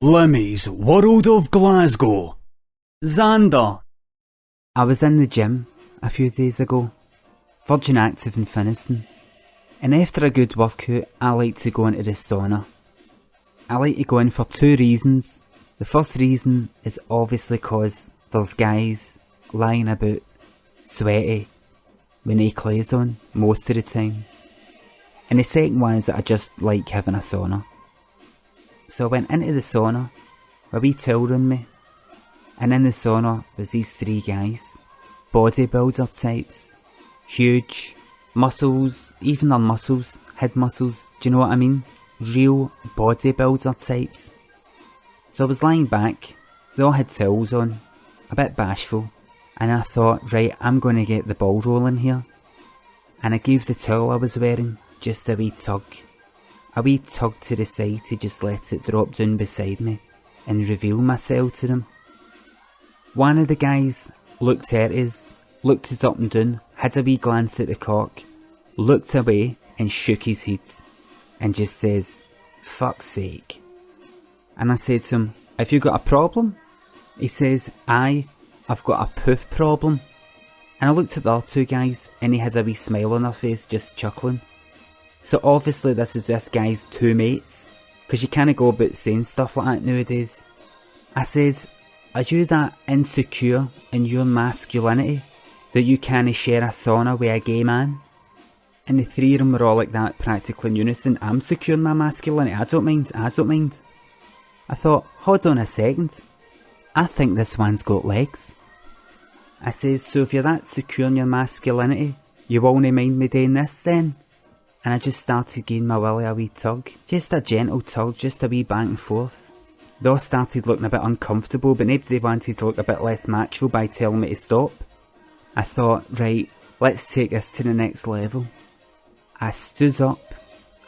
Limmy's World of Glasgow. Xander. I was in the gym a few days ago, Virgin Active in Finniston, and after a good workout I like to go into the sauna. I like to go in for two reasons. The first reason is obviously cause there's guys lying about sweaty with no clothes on most of the time. And the second one is that I just like having a sauna. So I went into the sauna, a wee towel on me, and in the sauna was these three guys, bodybuilder types, huge, muscles, even their muscles, head muscles, do you know what I mean? Real bodybuilder types. So I was lying back, they all had towels on, a bit bashful, and I thought, right, I'm going to get the ball rolling here. And I gave the towel I was wearing just a wee tug to the side to just let it drop down beside me and reveal myself to them. One of the guys looked at us, looked us up and down, had a wee glance at the cock, looked away and shook his head and just says, "Fuck's sake." And I said to him, "Have you got a problem?" He says, "Aye, I've got a poof problem." And I looked at the other two guys and he had a wee smile on their face, just chuckling. So obviously this was this guy's two mates, because you can't go about saying stuff like that nowadays. I says, "Are you that insecure in your masculinity that you can't share a sauna with a gay man?" And the three of them were all like that, practically in unison. "I'm secure in my masculinity, I don't mind. I thought, hold on a second, I think this one's got legs. I says, "So if you're that secure in your masculinity, you won't mind me doing this then?" And I just started giving my willy a wee tug. Just a gentle tug, just a wee back and forth. They all started looking a bit uncomfortable, but nobody wanted to look a bit less macho by telling me to stop. I thought, right, let's take this to the next level. I stood up,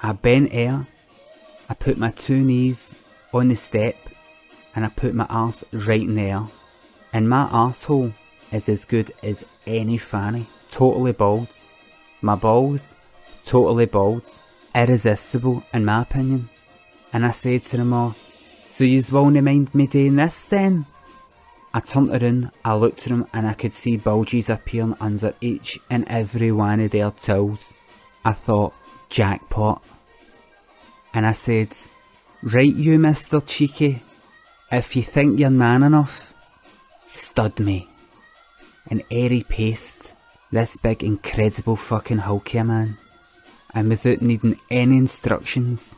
I bent air, I put my two knees on the step, and I put my arse right in the air. And my arsehole is as good as any fanny, totally bald. My balls, totally bald, irresistible in my opinion. And I said to them all, "So yous won't mind me doing this then?" I turned around, I looked at them and I could see bulges appearing under each and every one of their towels. I thought, jackpot. And I said, "Right you Mr. Cheeky, if you think you're man enough, stud me." And airy paced, this big incredible fucking hulkier man, and without needing any instructions,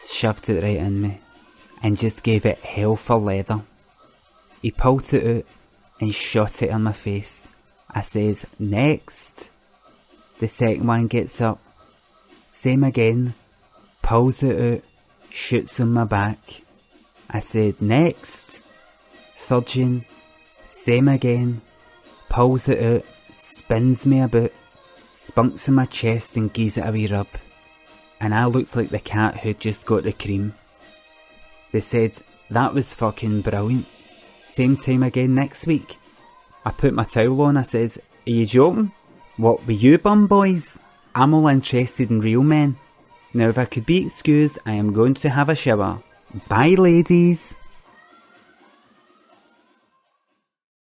shoved it right in me and just gave it hell for leather. He pulled it out and shot it in my face. I says, "Next." The second one gets up, same again, pulls it out, shoots on my back. I said, "Next." Third one, same again, pulls it out, spins me about, spunks on my chest and gives it a wee rub. And I looked like the cat who'd just got the cream. They said, "That was fucking brilliant." Same time again next week. I put my towel on, I says, "Are you joking? What with you bum boys? I'm all interested in real men. Now if I could be excused, I am going to have a shower. Bye ladies."